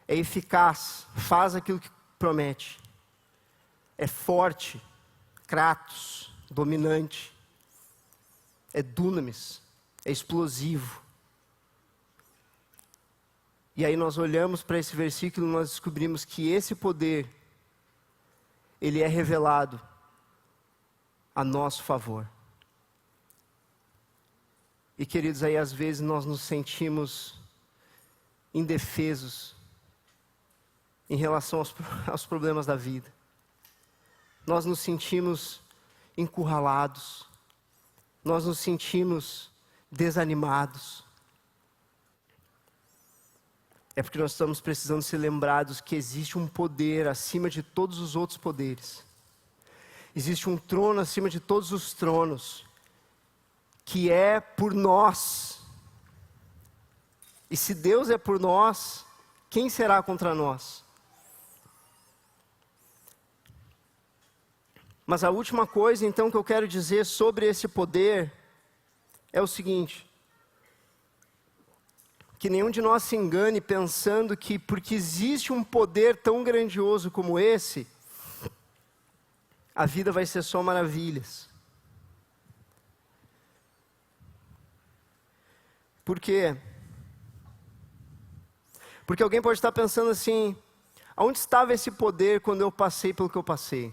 É eficaz, faz aquilo que promete. É forte, kratos, dominante. É dunamis, é explosivo. E aí nós olhamos para esse versículo e nós descobrimos que esse poder, ele é revelado a nosso favor. E queridos, aí às vezes nós nos sentimos indefesos em relação aos problemas da vida. Nós nos sentimos encurralados. Nós nos sentimos desanimados. É porque nós estamos precisando ser lembrados que existe um poder acima de todos os outros poderes. Existe um trono acima de todos os tronos, que é por nós. E se Deus é por nós, quem será contra nós? Mas a última coisa, então, que eu quero dizer sobre esse poder é o seguinte: que nenhum de nós se engane pensando que porque existe um poder tão grandioso como esse, a vida vai ser só maravilhas. Por quê? Porque alguém pode estar pensando assim: aonde estava esse poder quando eu passei pelo que eu passei?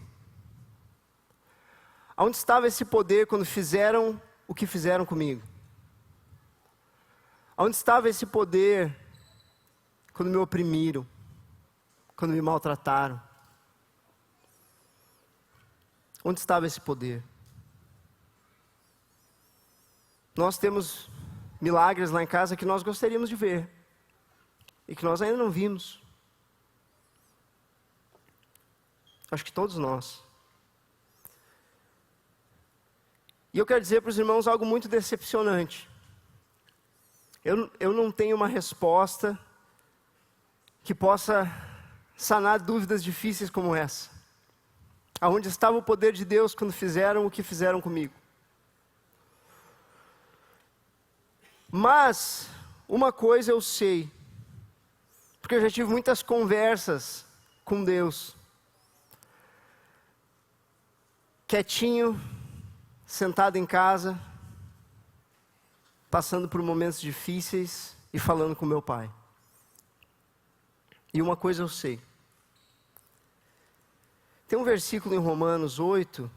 Aonde estava esse poder quando fizeram o que fizeram comigo? Aonde estava esse poder quando me oprimiram? Quando me maltrataram? Onde estava esse poder? Nós temos milagres lá em casa que nós gostaríamos de ver e que nós ainda não vimos. Acho que todos nós. E eu quero dizer para os irmãos algo muito decepcionante. Eu não tenho uma resposta que possa sanar dúvidas difíceis como essa. Aonde estava o poder de Deus quando fizeram o que fizeram comigo? Mas uma coisa eu sei, porque eu já tive muitas conversas com Deus, quietinho, sentado em casa, passando por momentos difíceis e falando com meu pai. E uma coisa eu sei. Tem um versículo em Romanos 8,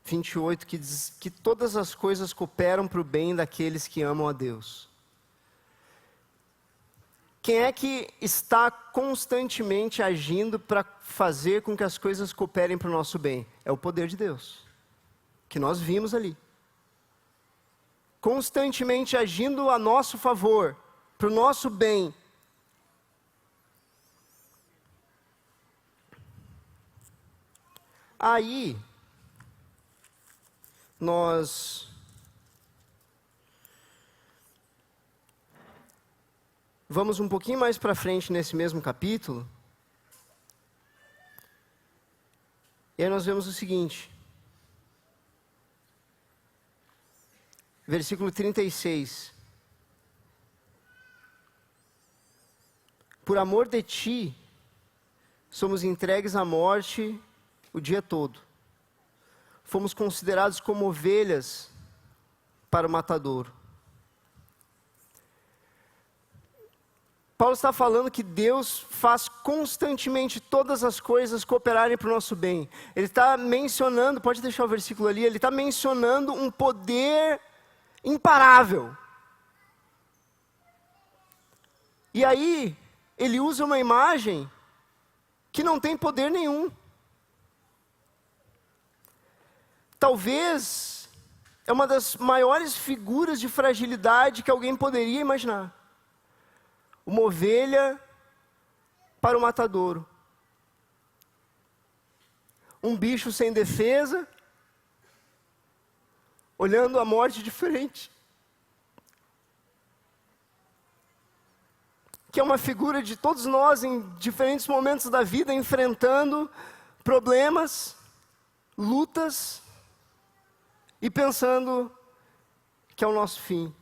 28, que diz que todas as coisas cooperam para o bem daqueles que amam a Deus. Quem é que está constantemente agindo para fazer com que as coisas cooperem para o nosso bem? É o poder de Deus, que nós vimos ali. Constantemente agindo a nosso favor, para o nosso bem. Aí, nós vamos um pouquinho mais para frente nesse mesmo capítulo. E aí nós vemos o seguinte. Versículo 36. Por amor de ti, somos entregues à morte o dia todo. Fomos considerados como ovelhas para o matadouro. Paulo está falando que Deus faz constantemente todas as coisas cooperarem para o nosso bem. Ele está mencionando, pode deixar o versículo ali, ele está mencionando um poder imparável. E aí, ele usa uma imagem que não tem poder nenhum. Talvez é uma das maiores figuras de fragilidade que alguém poderia imaginar. Uma ovelha para o matadouro. Um bicho sem defesa, olhando a morte de frente. Que é uma figura de todos nós em diferentes momentos da vida, enfrentando problemas, lutas, e pensando que é o nosso fim.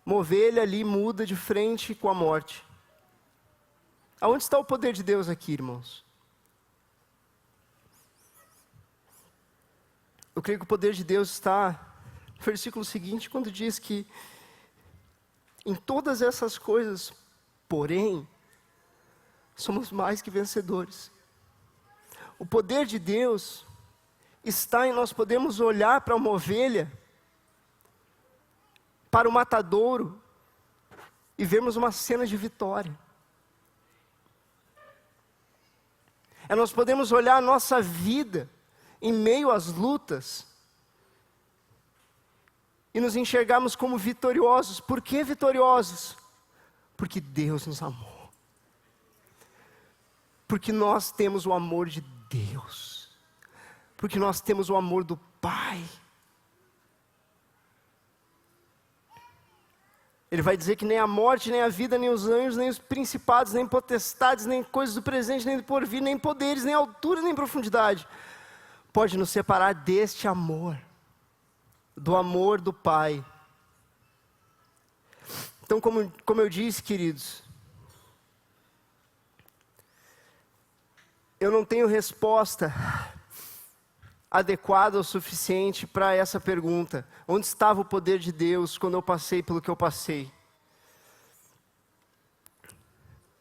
Uma ovelha ali muda de frente com a morte. Aonde está o poder de Deus aqui, irmãos? Eu creio que o poder de Deus está no versículo seguinte, quando diz que em todas essas coisas, porém, somos mais que vencedores. O poder de Deus está em nós podermos olhar para uma ovelha, para o matadouro, e vermos uma cena de vitória. É nós podemos olhar a nossa vida em meio às lutas e nos enxergarmos como vitoriosos. Por que vitoriosos? Porque Deus nos amou. Porque nós temos o amor de Deus. Porque nós temos o amor do Pai. Ele vai dizer que nem a morte, nem a vida, nem os anjos, nem os principados, nem potestades, nem coisas do presente, nem do porvir, nem poderes, nem altura, nem profundidade pode nos separar deste amor, do amor do Pai. Então, como eu disse, queridos, eu não tenho resposta adequada o suficiente para essa pergunta. Onde estava o poder de Deus quando eu passei pelo que eu passei?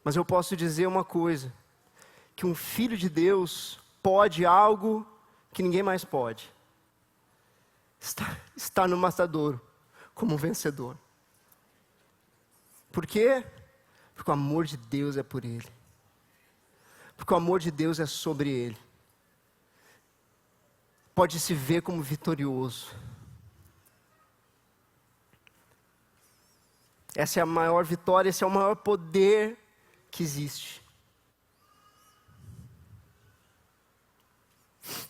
Mas eu posso dizer uma coisa, que um filho de Deus pode algo que ninguém mais pode. Está no matadouro como um vencedor. Por quê? Porque o amor de Deus é por ele. Porque o amor de Deus é sobre ele. Pode se ver como vitorioso. Essa é a maior vitória, esse é o maior poder que existe.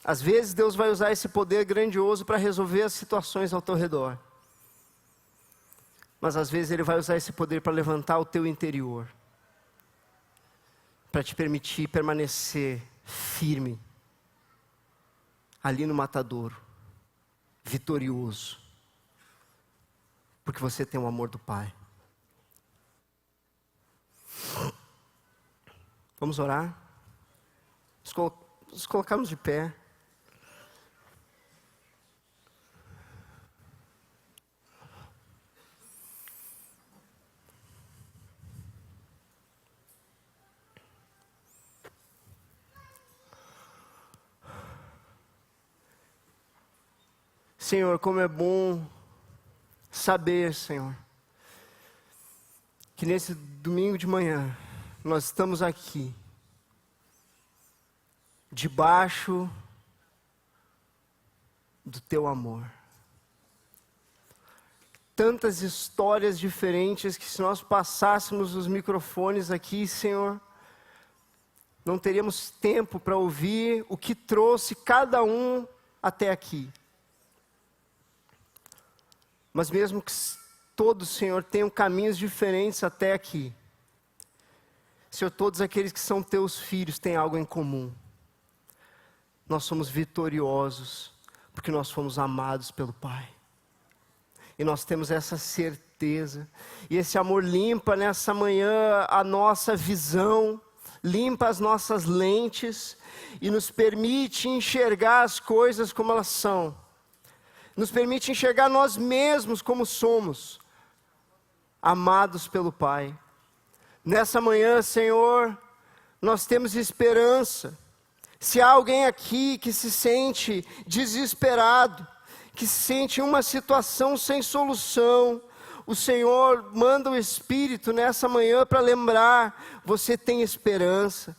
Às vezes Deus vai usar esse poder grandioso para resolver as situações ao teu redor. Mas às vezes Ele vai usar esse poder para levantar o teu interior. Para te permitir permanecer firme. Ali no matadouro. Vitorioso. Porque você tem o amor do Pai. Vamos orar? Nos colocamos de pé. Senhor, como é bom saber, Senhor, que nesse domingo de manhã nós estamos aqui, debaixo do Teu amor. Tantas histórias diferentes que, se nós passássemos os microfones aqui, Senhor, não teríamos tempo para ouvir o que trouxe cada um até aqui. Mas mesmo que todos, Senhor, tenham caminhos diferentes até aqui, Senhor, todos aqueles que são Teus filhos têm algo em comum. Nós somos vitoriosos, porque nós fomos amados pelo Pai. E nós temos essa certeza. E esse amor limpa nessa manhã a nossa visão, limpa as nossas lentes e nos permite enxergar as coisas como elas são. Nos permite enxergar nós mesmos como somos, amados pelo Pai. Nessa manhã, Senhor, nós temos esperança. Se há alguém aqui que se sente desesperado, que se sente em uma situação sem solução, o Senhor manda o Espírito nessa manhã para lembrar: você tem esperança,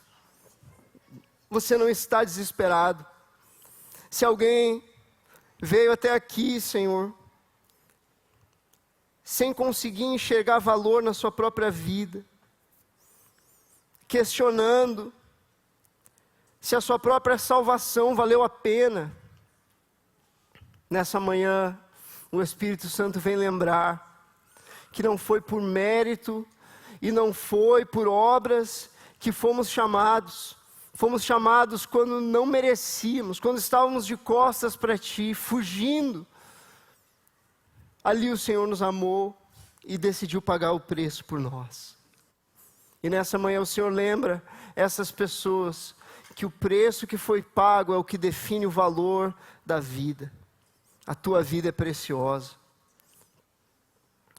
você não está desesperado. Se alguém veio até aqui, Senhor, sem conseguir enxergar valor na sua própria vida, questionando se a sua própria salvação valeu a pena, nessa manhã o Espírito Santo vem lembrar que não foi por mérito e não foi por obras que fomos chamados. Fomos chamados quando não merecíamos, quando estávamos de costas para Ti, fugindo. Ali o Senhor nos amou e decidiu pagar o preço por nós. E nessa manhã o Senhor lembra essas pessoas que o preço que foi pago é o que define o valor da vida. A Tua vida é preciosa.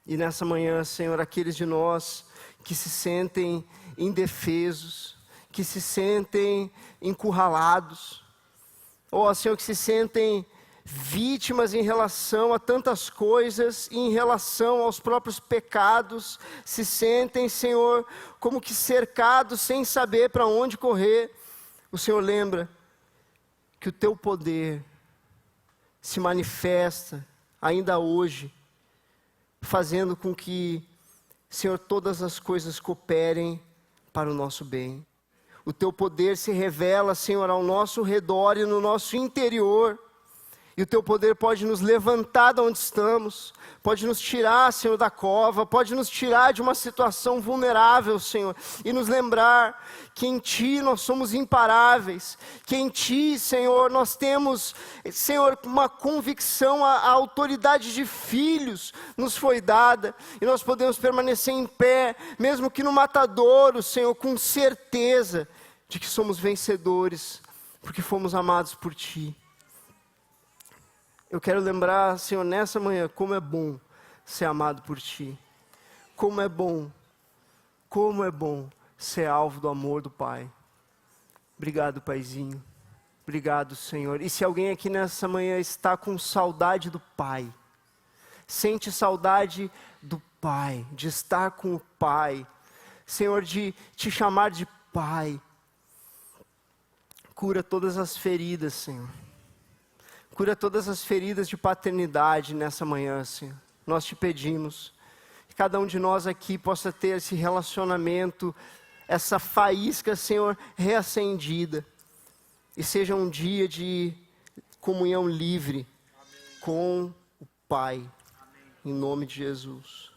E nessa manhã, Senhor, aqueles de nós que se sentem indefesos, que se sentem encurralados, ou Senhor, que se sentem vítimas em relação a tantas coisas, e em relação aos próprios pecados, se sentem, Senhor, como que cercados, sem saber para onde correr. O Senhor lembra que o Teu poder se manifesta ainda hoje, fazendo com que, Senhor, todas as coisas cooperem para o nosso bem. O Teu poder se revela, Senhor, ao nosso redor e no nosso interior. E o Teu poder pode nos levantar de onde estamos, pode nos tirar, Senhor, da cova, pode nos tirar de uma situação vulnerável, Senhor, e nos lembrar que em Ti nós somos imparáveis, que em Ti, Senhor, nós temos, Senhor, uma convicção, a autoridade de filhos nos foi dada, e nós podemos permanecer em pé, mesmo que no matadouro, Senhor, com certeza de que somos vencedores, porque fomos amados por Ti. Eu quero lembrar, Senhor, nessa manhã, como é bom ser amado por Ti. Como é bom ser alvo do amor do Pai. Obrigado, Paizinho. Obrigado, Senhor. E se alguém aqui nessa manhã está com saudade do Pai, sente saudade do Pai, de estar com o Pai, Senhor, de Te chamar de Pai, cura todas as feridas, Senhor. Cura todas as feridas de paternidade nessa manhã, Senhor. Nós Te pedimos que cada um de nós aqui possa ter esse relacionamento, essa faísca, Senhor, reacendida. E seja um dia de comunhão livre com o Pai. Em nome de Jesus.